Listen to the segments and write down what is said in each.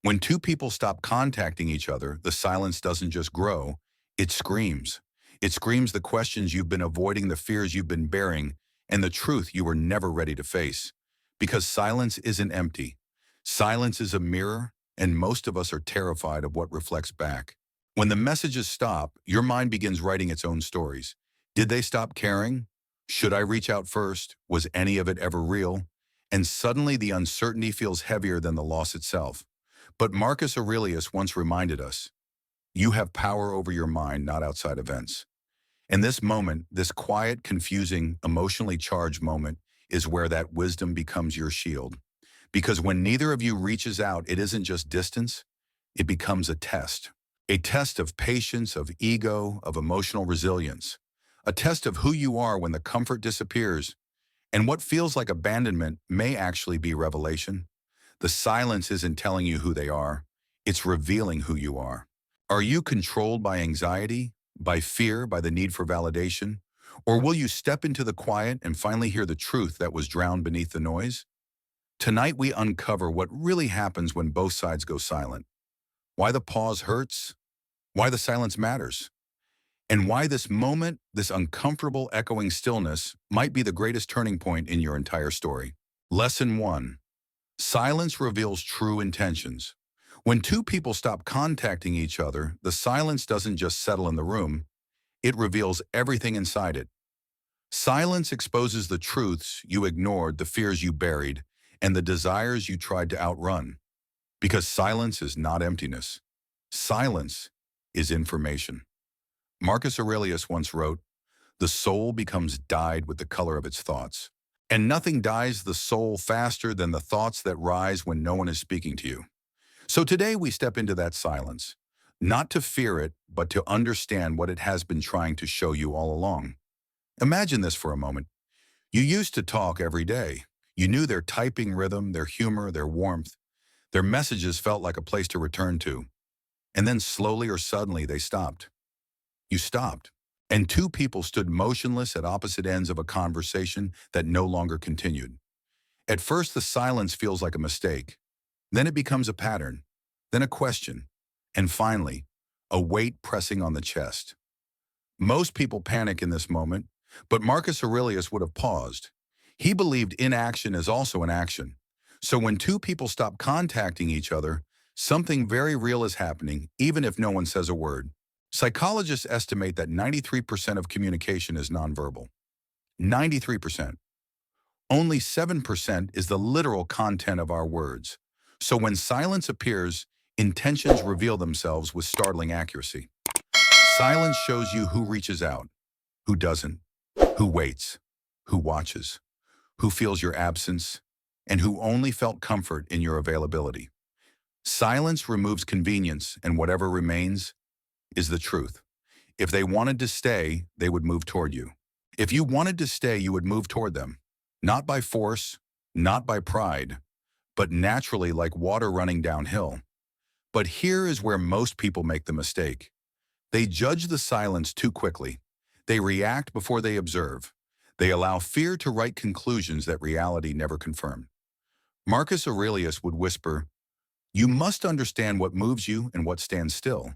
When two people stop contacting each other, the silence doesn't just grow, it screams. It screams the questions you've been avoiding, the fears you've been bearing, and the truth you were never ready to face. Because silence isn't empty. Silence is a mirror, and most of us are terrified of what reflects back. When the messages stop, your mind begins writing its own stories. Did they stop caring? Should I reach out first? Was any of it ever real? And suddenly the uncertainty feels heavier than the loss itself. But Marcus Aurelius once reminded us, you have power over your mind, not outside events. And this moment, this quiet, confusing, emotionally charged moment, is where that wisdom becomes your shield. Because when neither of you reaches out, it isn't just distance, it becomes a test. A test of patience, of ego, of emotional resilience. A test of who you are when the comfort disappears. And what feels like abandonment may actually be revelation. The silence isn't telling you who they are, it's revealing who you are. Are you controlled by anxiety, by fear, by the need for validation? Or will you step into the quiet and finally hear the truth that was drowned beneath the noise? Tonight we uncover what really happens when both sides go silent. Why the pause hurts, why the silence matters, and why this moment, this uncomfortable echoing stillness, might be the greatest turning point in your entire story. Lesson 1. Silence reveals true intentions. When two people stop contacting each other, the silence doesn't just settle in the room, it reveals everything inside it. Silence exposes the truths you ignored, the fears you buried, and the desires you tried to outrun. Because silence is not emptiness. Silence is information. Marcus Aurelius once wrote, "The soul becomes dyed with the color of its thoughts." And nothing dyes the soul faster than the thoughts that rise when no one is speaking to you. So today we step into that silence, not to fear it, but to understand what it has been trying to show you all along. Imagine this for a moment. You used to talk every day. You knew their typing rhythm, their humor, their warmth. Their messages felt like a place to return to. And then slowly or suddenly they stopped. You stopped. And two people stood motionless at opposite ends of a conversation that no longer continued. At first, the silence feels like a mistake. Then it becomes a pattern, then a question, and finally, a weight pressing on the chest. Most people panic in this moment, but Marcus Aurelius would have paused. He believed inaction is also an action. So when two people stop contacting each other, something very real is happening, even if no one says a word. Psychologists estimate that 93% of communication is nonverbal. 93%. Only 7% is the literal content of our words. So when silence appears, intentions reveal themselves with startling accuracy. Silence shows you who reaches out, who doesn't, who waits, who watches, who feels your absence, and who only felt comfort in your availability. Silence removes convenience, and whatever remains is the truth. If they wanted to stay, they would move toward you. If you wanted to stay, you would move toward them. Not by force, not by pride, but naturally like water running downhill. But here is where most people make the mistake. They judge the silence too quickly. They react before they observe. They allow fear to write conclusions that reality never confirmed. Marcus Aurelius would whisper, "You must understand what moves you and what stands still."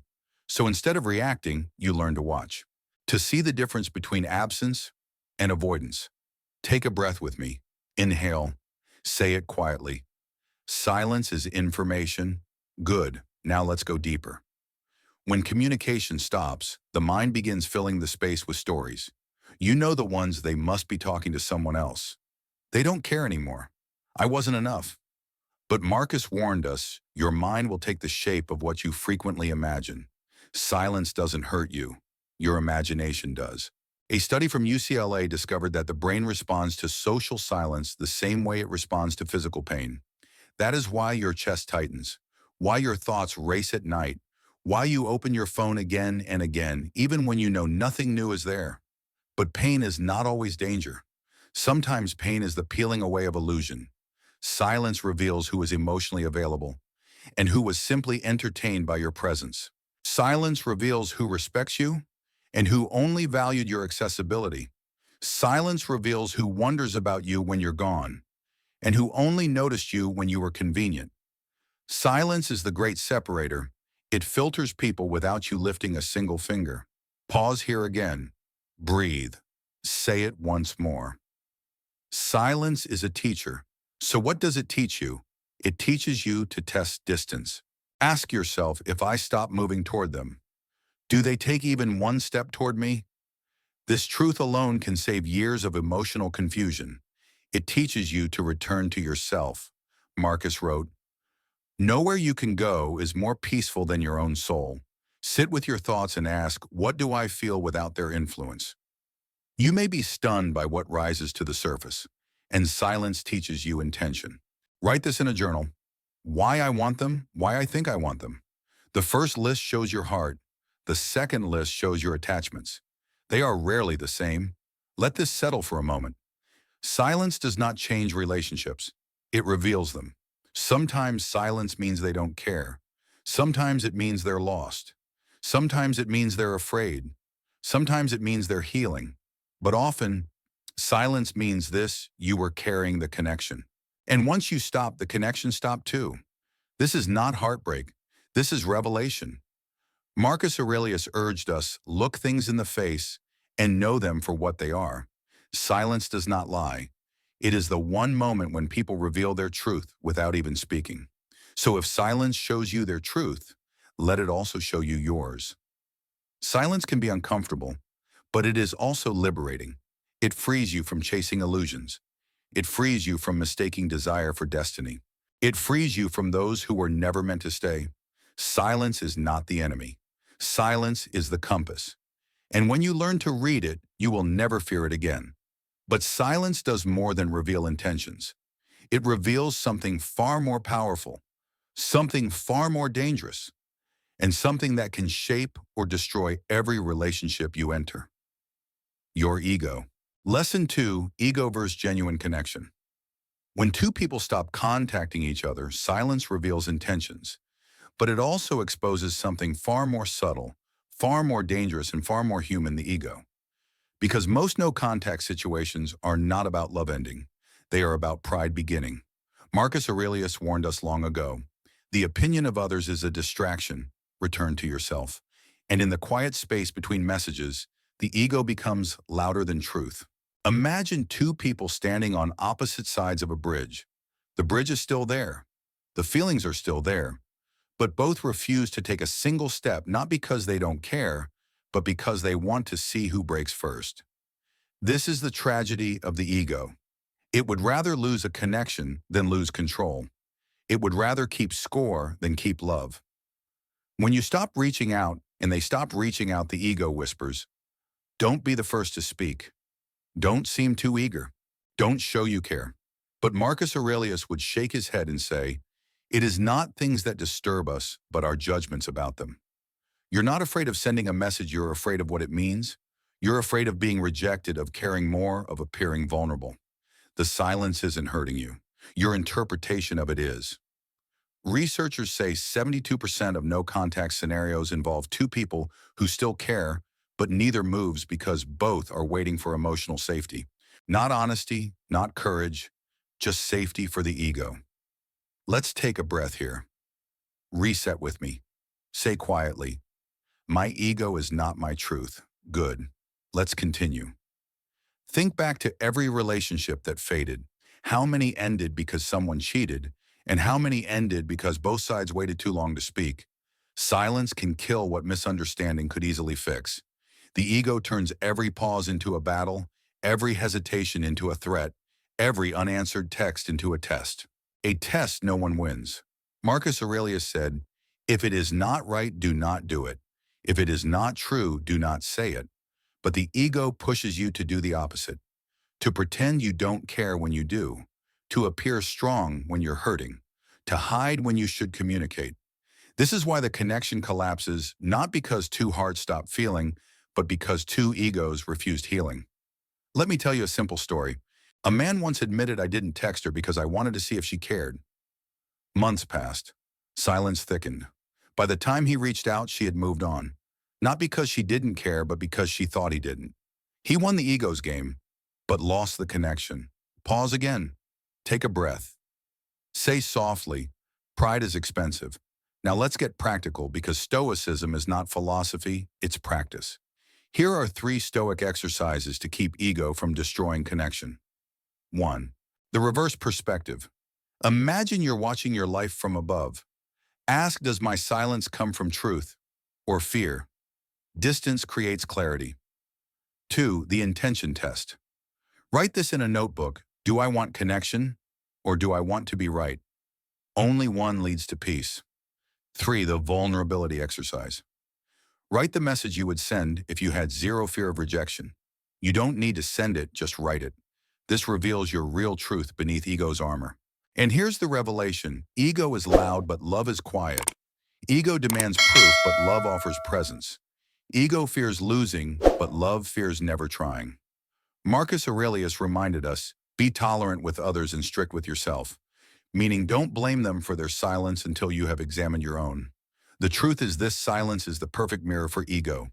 So instead of reacting, you learn to watch. To see the difference between absence and avoidance. Take a breath with me. Inhale. Say it quietly. Silence is information. Good. Now let's go deeper. When communication stops, the mind begins filling the space with stories. You know the ones they must be talking to someone else. They don't care anymore. I wasn't enough. But Marcus warned us, your mind will take the shape of what you frequently imagine. Silence doesn't hurt you. Your imagination does. A study from UCLA discovered that the brain responds to social silence the same way it responds to physical pain. That is why your chest tightens, why your thoughts race at night, why you open your phone again and again, even when you know nothing new is there. But pain is not always danger. Sometimes pain is the peeling away of illusion. Silence reveals who is emotionally available and who was simply entertained by your presence. Silence reveals who respects you and who only valued your accessibility. Silence reveals who wonders about you when you're gone and who only noticed you when you were convenient. Silence is the great separator. It filters people without you lifting a single finger. Pause here again. Breathe. Say it once more. Silence is a teacher. So what does it teach you? It teaches you to test distance. Ask yourself, if I stop moving toward them, do they take even one step toward me? This truth alone can save years of emotional confusion. It teaches you to return to yourself. Marcus wrote, "Nowhere you can go is more peaceful than your own soul. Sit with your thoughts and ask, what do I feel without their influence?" You may be stunned by what rises to the surface, and silence teaches you intention. Write this in a journal. Why I want them, why I think I want them. The first list shows your heart. The second list shows your attachments. They are rarely the same. Let this settle for a moment. Silence does not change relationships. It reveals them. Sometimes silence means they don't care. Sometimes it means they're lost. Sometimes it means they're afraid. Sometimes it means they're healing. But often, silence means this: you were carrying the connection. And once you stop, the connection stopped too. This is not heartbreak. This is revelation. Marcus Aurelius urged us, look things in the face and know them for what they are. Silence does not lie. It is the one moment when people reveal their truth without even speaking. So if silence shows you their truth, let it also show you yours. Silence can be uncomfortable, but it is also liberating. It frees you from chasing illusions. It frees you from mistaking desire for destiny. It frees you from those who were never meant to stay. Silence is not the enemy. Silence is the compass. And when you learn to read it, you will never fear it again. But silence does more than reveal intentions. It reveals something far more powerful, something far more dangerous, and something that can shape or destroy every relationship you enter. Your ego. Lesson 2, ego versus genuine connection. When two people stop contacting each other, silence reveals intentions, but it also exposes something far more subtle, far more dangerous, and far more human: the ego. Because most no-contact situations are not about love ending. They are about pride beginning. Marcus Aurelius warned us long ago, the opinion of others is a distraction. Return to yourself. And in the quiet space between messages, the ego becomes louder than truth. Imagine two people standing on opposite sides of a bridge. The bridge is still there. The feelings are still there. But both refuse to take a single step, not because they don't care, but because they want to see who breaks first. This is the tragedy of the ego. It would rather lose a connection than lose control. It would rather keep score than keep love. When you stop reaching out and they stop reaching out, the ego whispers, don't be the first to speak. Don't seem too eager. Don't show you care. But Marcus Aurelius would shake his head and say, it is not things that disturb us, but our judgments about them. You're not afraid of sending a message, you're afraid of what it means. You're afraid of being rejected, of caring more, of appearing vulnerable. The silence isn't hurting you. Your interpretation of it is. Researchers say 72% of no-contact scenarios involve two people who still care, but neither moves because both are waiting for emotional safety. Not honesty, not courage, just safety for the ego. Let's take a breath here. Reset with me. Say quietly, my ego is not my truth. Good. Let's continue. Think back to every relationship that faded. How many ended because someone cheated, and how many ended because both sides waited too long to speak? Silence can kill what misunderstanding could easily fix. The ego turns every pause into a battle, every hesitation into a threat, every unanswered text into a test. A test no one wins. Marcus Aurelius said, if it is not right, do not do it. If it is not true, do not say it. But the ego pushes you to do the opposite, to pretend you don't care when you do, to appear strong when you're hurting, to hide when you should communicate. This is why the connection collapses, not because two hearts stop feeling, but because two egos refused healing. Let me tell you a simple story. A man once admitted, I didn't text her because I wanted to see if she cared. Months passed. Silence thickened. By the time he reached out, she had moved on. Not because she didn't care, but because she thought he didn't. He won the ego's game, but lost the connection. Pause again. Take a breath. Say softly, Pride is expensive. Now let's get practical because Stoicism is not philosophy, it's practice. Here are 3 Stoic exercises to keep ego from destroying connection. 1. The reverse perspective. Imagine you're watching your life from above. Ask, does my silence come from truth or fear? Distance creates clarity. 2. The intention test. Write this in a notebook. Do I want connection or do I want to be right? Only one leads to peace. 3. The vulnerability exercise. Write the message you would send if you had zero fear of rejection. You don't need to send it, just write it. This reveals your real truth beneath ego's armor. And here's the revelation. Ego is loud, but love is quiet. Ego demands proof, but love offers presence. Ego fears losing, but love fears never trying. Marcus Aurelius reminded us, be tolerant with others and strict with yourself, meaning don't blame them for their silence until you have examined your own. The truth is this silence is the perfect mirror for ego.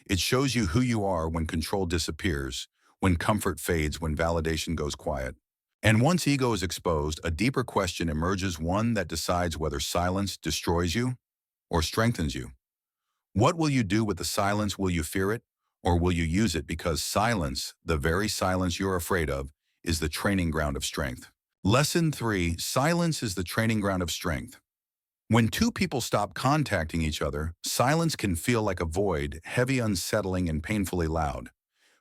It shows you who you are when control disappears, when comfort fades, when validation goes quiet. And once ego is exposed, a deeper question emerges, one that decides whether silence destroys you or strengthens you. What will you do with the silence? Will you fear it, or will you use it? Because silence, the very silence you're afraid of, is the training ground of strength. Lesson 3, silence is the training ground of strength. When 2 people stop contacting each other, silence can feel like a void, heavy, unsettling, and painfully loud.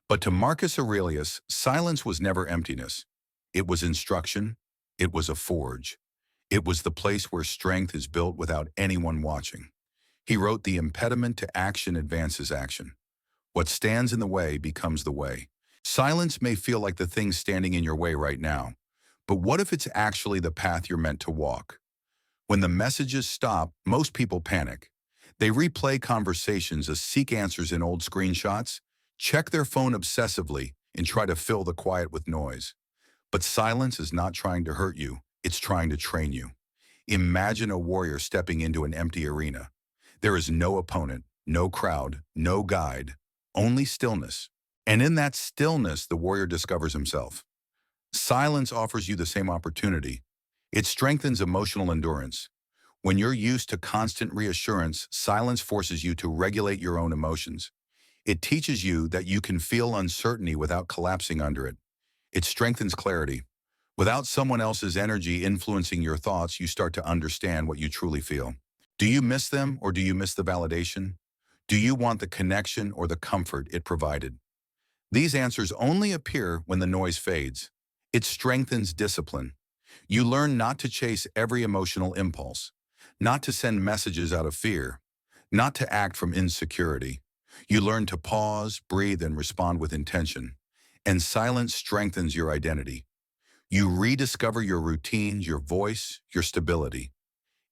But to Marcus Aurelius, silence was never emptiness. It was instruction. It was a forge. It was the place where strength is built without anyone watching. He wrote, the impediment to action advances action. What stands in the way becomes the way. Silence may feel like the thing standing in your way right now, but what if it's actually the path you're meant to walk? When the messages stop, most people panic. They replay conversations as seek answers in old screenshots, check their phone obsessively, and try to fill the quiet with noise. But silence is not trying to hurt you, it's trying to train you. Imagine a warrior stepping into an empty arena. There is no opponent, no crowd, no guide, only stillness. And in that stillness, the warrior discovers himself. Silence offers you the same opportunity. It strengthens emotional endurance. When you're used to constant reassurance, silence forces you to regulate your own emotions. It teaches you that you can feel uncertainty without collapsing under it. It strengthens clarity. Without someone else's energy influencing your thoughts, you start to understand what you truly feel. Do you miss them or do you miss the validation? Do you want the connection or the comfort it provided? These answers only appear when the noise fades. It strengthens discipline. You learn not to chase every emotional impulse, not to send messages out of fear, not to act from insecurity. You learn to pause, breathe, and respond with intention. And silence strengthens your identity. You rediscover your routines, your voice, your stability.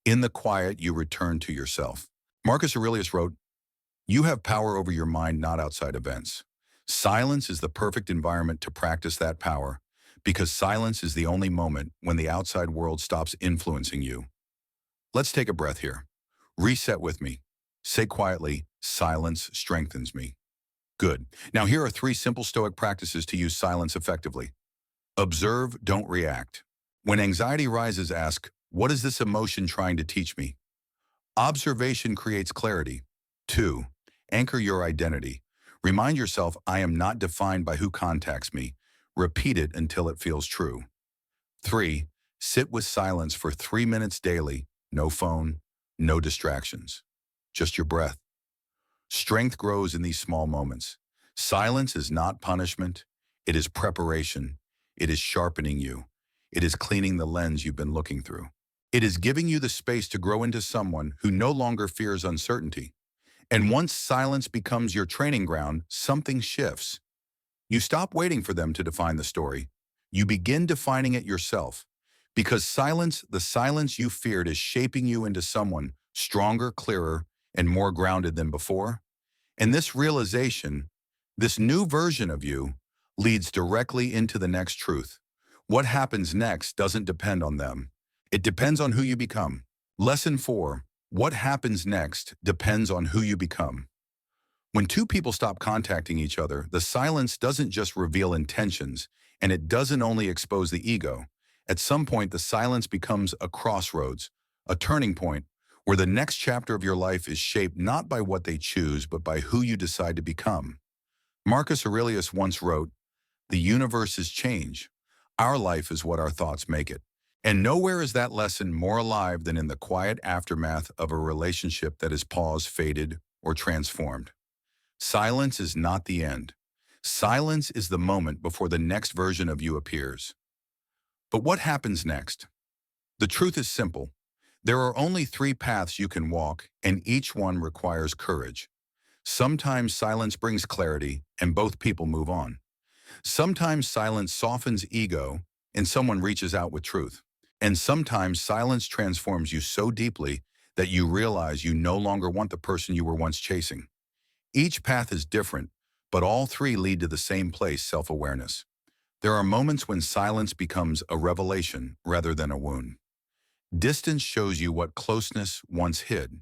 In the quiet, you return to yourself. Marcus Aurelius wrote, you have power over your mind, not outside events. Silence is the perfect environment to practice that power, because silence is the only moment when the outside world stops influencing you. Let's take a breath here. Reset with me. Say quietly, silence strengthens me. Good. Now here are 3 simple Stoic practices to use silence effectively. Observe, don't react. When anxiety rises, ask, what is this emotion trying to teach me? Observation creates clarity. 2. Anchor your identity. Remind yourself, I am not defined by who contacts me. Repeat it until it feels true. 3. Sit with silence for 3 minutes daily. No phone, no distractions. Just your breath. Strength grows in these small moments. Silence is not punishment. It is preparation. It is sharpening you. It is cleaning the lens you've been looking through. It is giving you the space to grow into someone who no longer fears uncertainty. And once silence becomes your training ground, something shifts. You stop waiting for them to define the story. You begin defining it yourself. Because silence, the silence you feared, is shaping you into someone stronger, clearer, and more grounded than before. And this realization, this new version of you, leads directly into the next truth. What happens next doesn't depend on them. It depends on who you become. Lesson 4. What happens next depends on who you become. When 2 people stop contacting each other, the silence doesn't just reveal intentions, and it doesn't only expose the ego. At some point, the silence becomes a crossroads, A turning point where the next chapter of your life is shaped not by what they choose, but by who you decide to become. Marcus Aurelius once wrote, "The universe is change. Our life is what our thoughts make it." And nowhere is that lesson more alive than in the quiet aftermath of a relationship that has paused, faded, or transformed. Silence is not the end. Silence is the moment before the next version of you appears. But what happens next? The truth is simple. There are only three paths you can walk, and each one requires courage. Sometimes silence brings clarity, and both people move on. Sometimes silence softens ego, and someone reaches out with truth. And sometimes silence transforms you so deeply that you realize you no longer want the person you were once chasing. Each path is different, but all three lead to the same place: self-awareness. There are moments when silence becomes a revelation rather than a wound. Distance shows you what closeness once hid.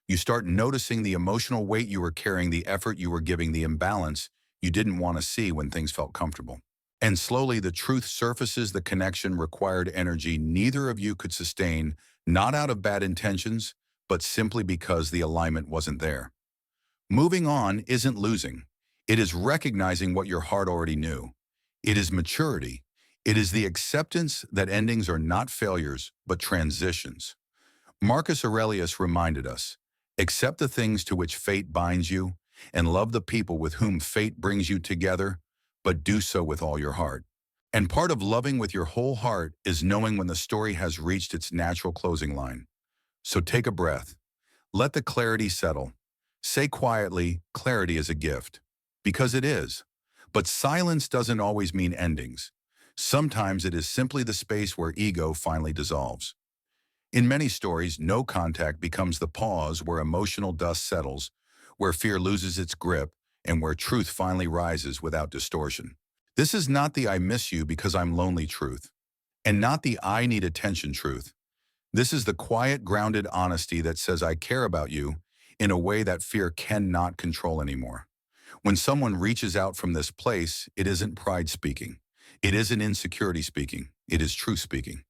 You start noticing the emotional weight you were carrying, the effort you were giving, the imbalance you didn't want to see when things felt comfortable. And slowly the truth surfaces: the connection required energy neither of you could sustain, not out of bad intentions, but simply because the alignment wasn't there. Moving on isn't losing. It is recognizing what your heart already knew. It is maturity. It is the acceptance that endings are not failures, but transitions. Marcus Aurelius reminded us, accept the things to which fate binds you, and love the people with whom fate brings you together, but do so with all your heart. And part of loving with your whole heart is knowing when the story has reached its natural closing line. So take a breath. Let the clarity settle. Say quietly, clarity is a gift. Because it is. But silence doesn't always mean endings. Sometimes it is simply the space where ego finally dissolves. In many stories, no contact becomes the pause where emotional dust settles, where fear loses its grip, and where truth finally rises without distortion. This is not the "I miss you because I'm lonely" truth, and not the "I need attention" truth. This is the quiet, grounded honesty that says, "I care about you," in a way that fear cannot control anymore. When someone reaches out from this place, it isn't pride speaking. It isn't insecurity speaking. It is truth speaking.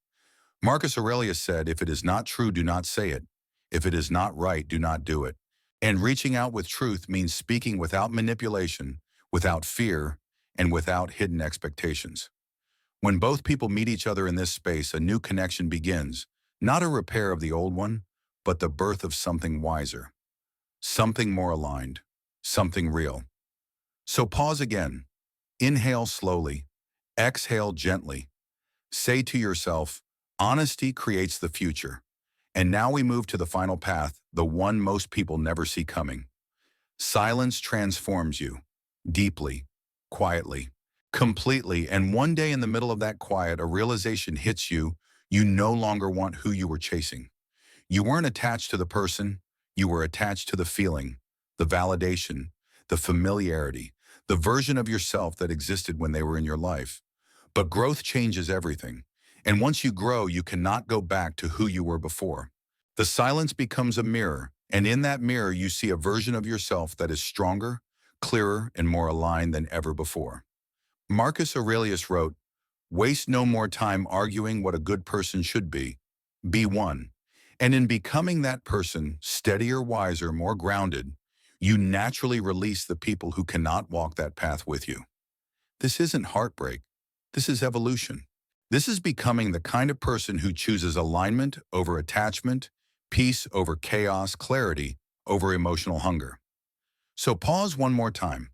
Marcus Aurelius said, "If it is not true, do not say it. If it is not right, do not do it." And reaching out with truth means speaking without manipulation, without fear, and without hidden expectations. When both people meet each other in this space, a new connection begins, not a repair of the old one, but the birth of something wiser, something more aligned, something real. So pause again. Inhale slowly. Exhale gently. Say to yourself, honesty creates the future. And now we move to the final path, the one most people never see coming. Silence transforms you. Deeply, quietly, completely. And one day in the middle of that quiet, a realization hits you. You no longer want who you were chasing. You weren't attached to the person. You were attached to the feeling, the validation, the familiarity, the version of yourself that existed when they were in your life. But growth changes everything. And once you grow, you cannot go back to who you were before. The silence becomes a mirror, and in that mirror you see a version of yourself that is stronger, clearer, and more aligned than ever before. Marcus Aurelius wrote, "Waste no more time arguing what a good person should be. Be one. And in becoming that person, steadier, wiser, more grounded, you naturally release the people who cannot walk that path with you." This isn't heartbreak. This is evolution. This is becoming the kind of person who chooses alignment over attachment, peace over chaos, clarity over emotional hunger. So pause one more time.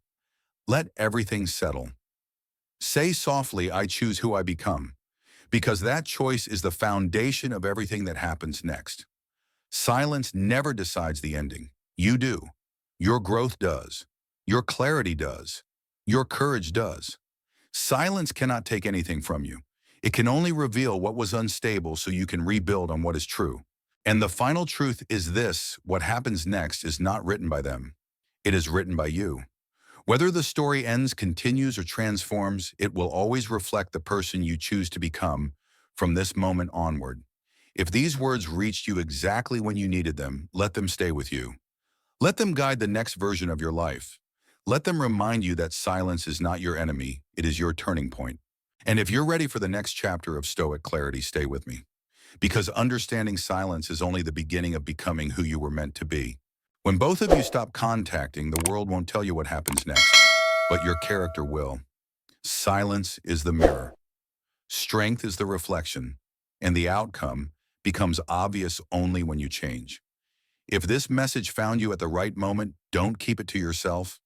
Let everything settle. Say softly, "I choose who I become," because that choice is the foundation of everything that happens next. Silence never decides the ending. You do. Your growth does. Your clarity does. Your courage does. Silence cannot take anything from you. It can only reveal what was unstable so you can rebuild on what is true. And the final truth is this: what happens next is not written by them. It is written by you. Whether the story ends, continues, or transforms, it will always reflect the person you choose to become from this moment onward. If these words reached you exactly when you needed them, let them stay with you. Let them guide the next version of your life. Let them remind you that silence is not your enemy, it is your turning point. And if you're ready for the next chapter of Stoic clarity, stay with me. Because understanding silence is only the beginning of becoming who you were meant to be. When both of you stop contacting, the world won't tell you what happens next, but your character will. Silence is the mirror. Strength is the reflection, and the outcome becomes obvious only when you change. If this message found you at the right moment, don't keep it to yourself.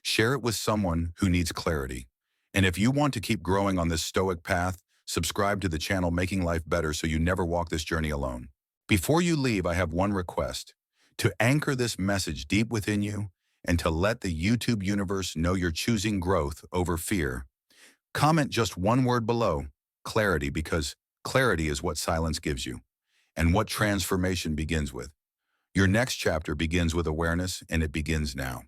Share it with someone who needs clarity. And if you want to keep growing on this stoic path, subscribe to the channel Making Life Better so you never walk this journey alone. Before you leave, I have one request: to anchor this message deep within you and to let the YouTube universe know you're choosing growth over fear. Comment just one word below: clarity, because clarity is what silence gives you and what transformation begins with. Your next chapter begins with awareness, and it begins now.